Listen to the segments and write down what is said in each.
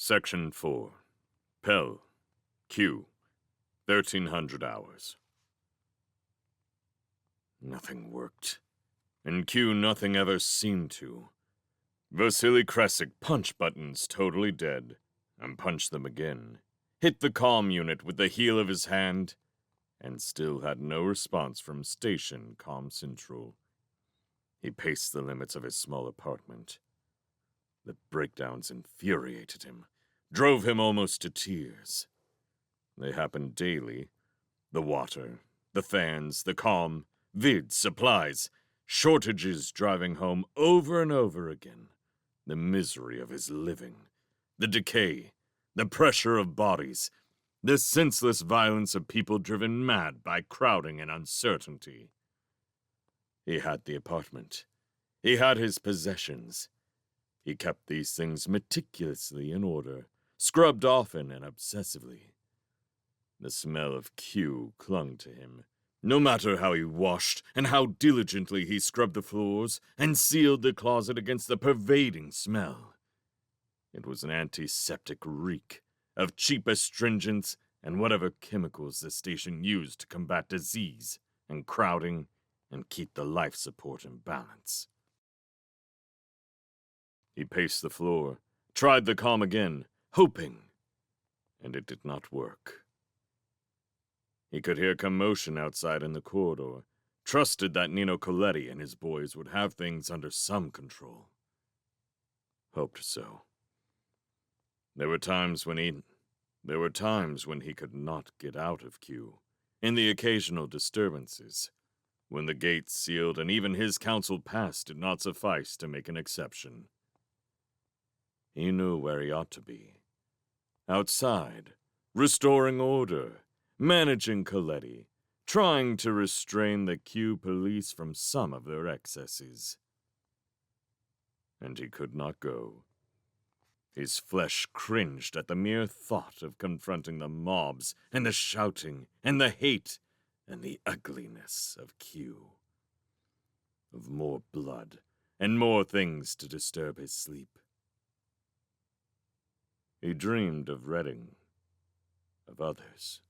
Section 4. Pell. Q. 1300 hours. Nothing worked. In Q, nothing ever seemed to. Vasily Kresik punched buttons totally dead, and punched them again. Hit the comm unit with the heel of his hand, and still had no response from Station Comm Central. He paced the limits of his small apartment. The breakdowns infuriated him, drove him almost to tears. They happened daily. The water, the fans, the comm, vids, supplies, shortages driving home over and over again. The misery of his living, the decay, the pressure of bodies, the senseless violence of people driven mad by crowding and uncertainty. He had the apartment. He had his possessions. He kept these things meticulously in order, scrubbed often and obsessively. The smell of Q clung to him, no matter how he washed and how diligently he scrubbed the floors and sealed the closet against the pervading smell. It was an antiseptic reek of cheap astringents and whatever chemicals the station used to combat disease and crowding and keep the life support in balance. He paced the floor, tried the comm again, hoping, and it did not work. He could hear commotion outside in the corridor, trusted that Nino Coletti and his boys would have things under some control. Hoped so. There were times when he could not get out of Q, in the occasional disturbances, when the gates sealed and even his council pass did not suffice to make an exception. He knew where he ought to be. Outside, restoring order, managing Coletti, trying to restrain the Q police from some of their excesses. And he could not go. His flesh cringed at the mere thought of confronting the mobs and the shouting and the hate and the ugliness of Q. Of more blood and more things to disturb his sleep. He dreamed of Redding, of others,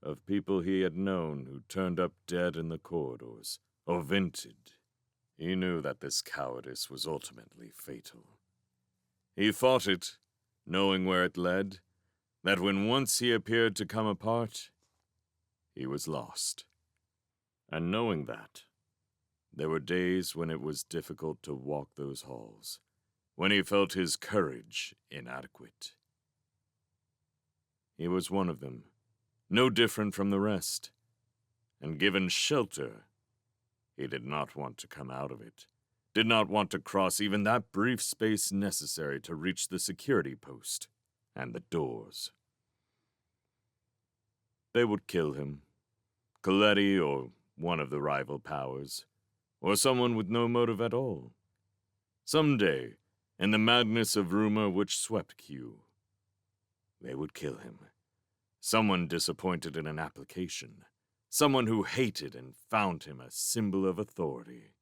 of people he had known who turned up dead in the corridors, or vented. He knew that this cowardice was ultimately fatal. He fought it, knowing where it led, that when once he appeared to come apart, he was lost. And knowing that, there were days when it was difficult to walk those halls, when he felt his courage inadequate. He was one of them, no different from the rest, and given shelter, he did not want to come out of it, did not want to cross even that brief space necessary to reach the security post and the doors. They would kill him, Coletti or one of the rival powers, or someone with no motive at all. Someday, in the madness of rumor which swept Q, they would kill him. Someone disappointed in an application. Someone who hated and found him a symbol of authority.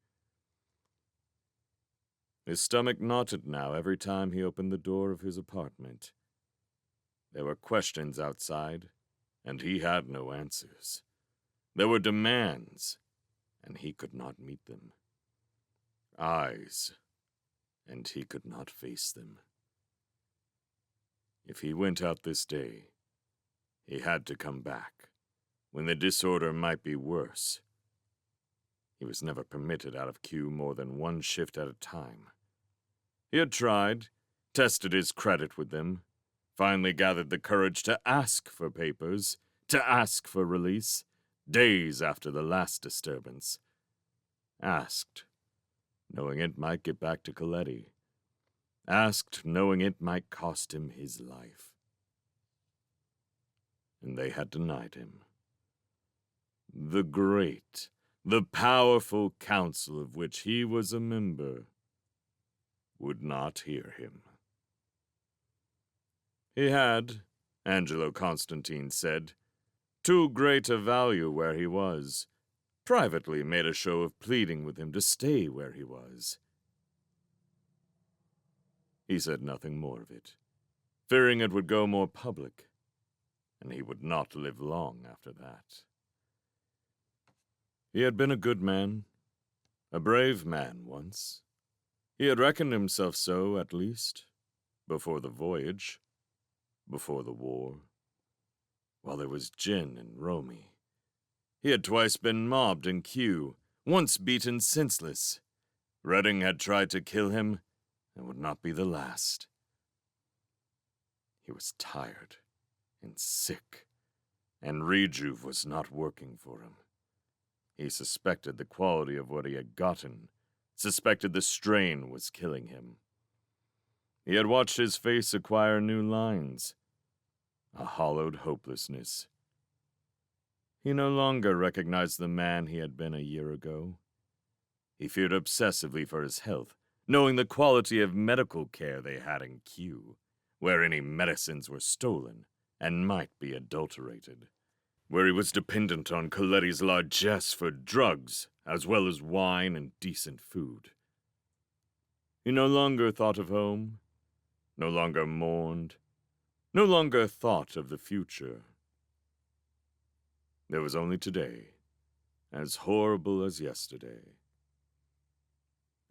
His stomach knotted now every time he opened the door of his apartment. There were questions outside, and he had no answers. There were demands, and he could not meet them. Eyes, and he could not face them. If he went out this day, he had to come back, when the disorder might be worse. He was never permitted out of Q more than one shift at a time. He had tried, tested his credit with them, finally gathered the courage to ask for papers, to ask for release, days after the last disturbance. Asked, knowing it might get back to Coletti. Asked, knowing it might cost him his life. And they had denied him. The great, the powerful council of which he was a member would not hear him. He had, Angelo Constantine said, too great a value where he was, privately made a show of pleading with him to stay where he was. He said nothing more of it. fearing it would go more public, and he would not live long after that. He had been a good man, a brave man once. He had reckoned himself so, at least, before the voyage, before the war, while there was gin and Romy. He had twice been mobbed in Q, once beaten senseless. Redding had tried to kill him, and would not be the last. He was tired and sick, and Rejuve was not working for him. He suspected the quality of what he had gotten, suspected the strain was killing him. He had watched his face acquire new lines, a hollowed hopelessness. He no longer recognized the man he had been a year ago. He feared obsessively for his health, knowing the quality of medical care they had in Q, where any medicines were stolen and might be adulterated, where he was dependent on Coletti's largesse for drugs, as well as wine and decent food. He no longer thought of home, no longer mourned, no longer thought of the future. There was only today, as horrible as yesterday.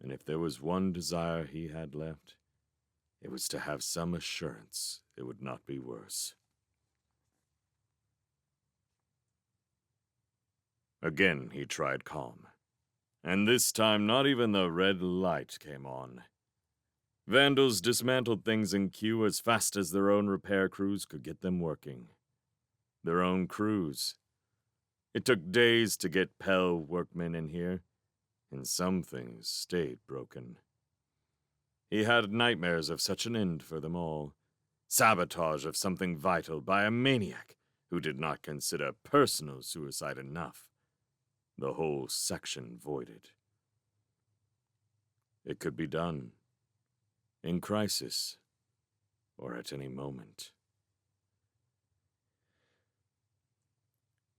And if there was one desire he had left, it was to have some assurance it would not be worse. Again he tried calm, and this time not even the red light came on. Vandals dismantled things in Q as fast as their own repair crews could get them working. Their own crews. It took days to get Pell workmen in here, and some things stayed broken. He had nightmares of such an end for them all. Sabotage of something vital by a maniac who did not consider personal suicide enough. The whole section voided. It could be done. In crisis, or at any moment.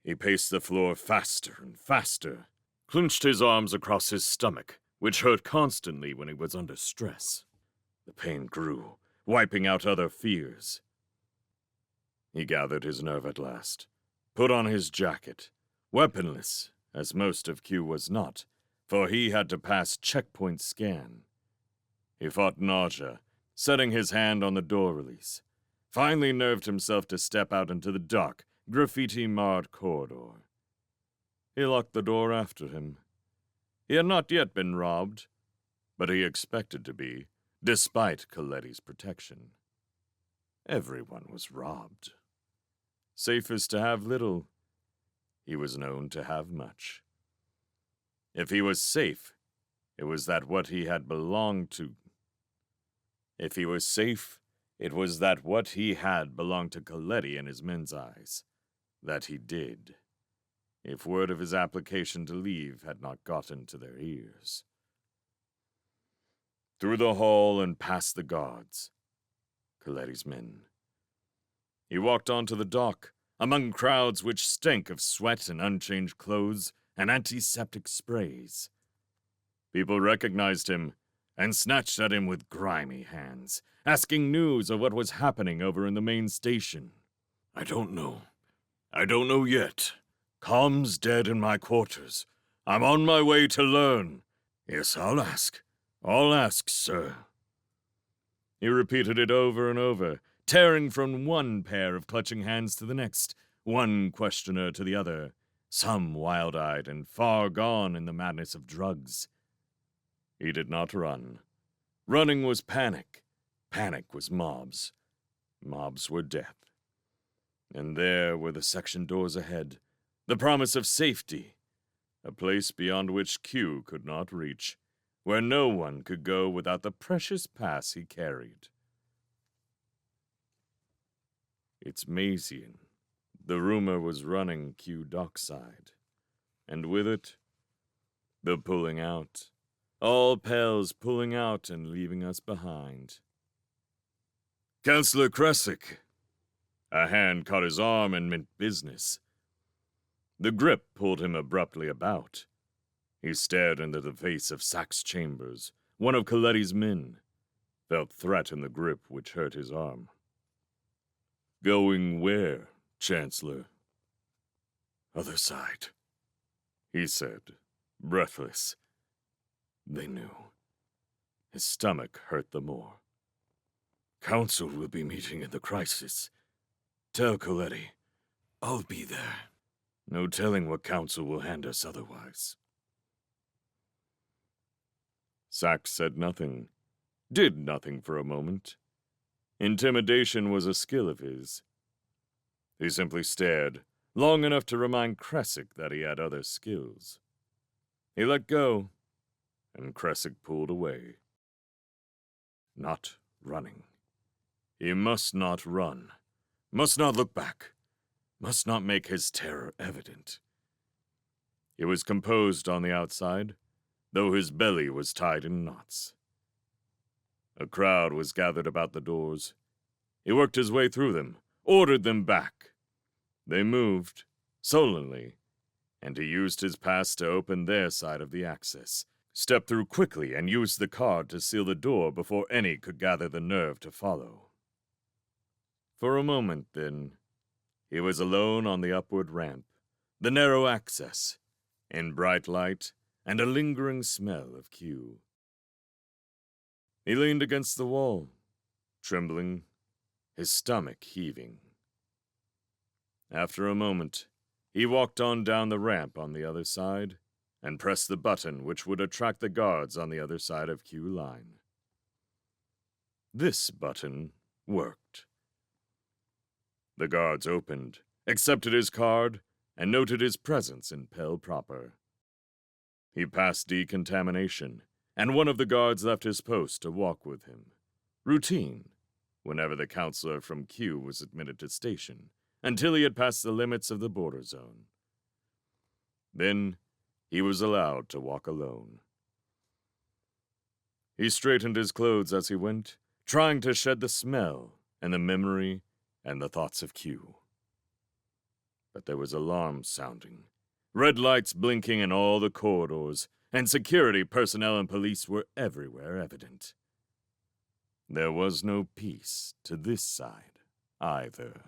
He paced the floor faster and faster, clenched his arms across his stomach, which hurt constantly when he was under stress. The pain grew, wiping out other fears. He gathered his nerve at last, put on his jacket, weaponless, as most of Q was not, for he had to pass checkpoint scan. He fought nausea, setting his hand on the door release, finally nerved himself to step out into the dark, graffiti-marred corridor. He locked the door after him. He had not yet been robbed, but he expected to be, despite Coletti's protection. Everyone was robbed. Safest to have little. He was known to have much. If he was safe, it was that what he had belonged to. If he was safe, it was that what he had belonged to Coletti in his men's eyes. That he did. If word of his application to leave had not gotten to their ears. Through the hall and past the guards. Coletti's men. He walked onto the dock, among crowds which stank of sweat and unchanged clothes and antiseptic sprays. People recognized him and snatched at him with grimy hands, asking news of what was happening over in the main station. I don't know yet. Com's dead in my quarters. I'm on my way to learn. Yes, I'll ask, sir. He repeated it over and over, tearing from one pair of clutching hands to the next, one questioner to the other, some wild-eyed and far gone in the madness of drugs. He did not run. Running was panic. Panic was mobs. Mobs were death. And there were the section doors ahead, the promise of safety, a place beyond which Q could not reach, where no one could go without the precious pass he carried. It's Maysian. The rumor was running Q dockside, and with it, the pulling out. All Pell's pulling out and leaving us behind. Counselor Kressick. A hand caught his arm and meant business. The grip pulled him abruptly about. He stared into the face of Sax Chambers, one of Coletti's men, felt threat in the grip which hurt his arm. Going where, Chancellor? Other side, he said, breathless. They knew. His stomach hurt the more. Council will be meeting in the crisis. Tell Coletti, I'll be there. No telling what Council will hand us otherwise. Sachs said nothing, did nothing for a moment. Intimidation was a skill of his. He simply stared, long enough to remind Kressick that he had other skills. He let go, and Kressick pulled away. Not running. He must not run, must not look back, must not make his terror evident. He was composed on the outside, though his belly was tied in knots. A crowd was gathered about the doors. He worked his way through them, ordered them back. They moved, sullenly, and he used his pass to open their side of the access, stepped through quickly and used the card to seal the door before any could gather the nerve to follow. For a moment, then, he was alone on the upward ramp, the narrow access, in bright light and a lingering smell of Q. He leaned against the wall, trembling, his stomach heaving. After a moment, he walked on down the ramp on the other side and pressed the button which would attract the guards on the other side of Q line. This button worked. The guards opened, accepted his card, and noted his presence in Pell proper. He passed decontamination, and one of the guards left his post to walk with him. Routine, whenever the counselor from Q was admitted to station, until he had passed the limits of the border zone. Then he was allowed to walk alone. He straightened his clothes as he went, trying to shed the smell and the memory and the thoughts of Q. But there was alarms sounding, red lights blinking in all the corridors, and security personnel and police were everywhere evident. There was no peace to this side, either.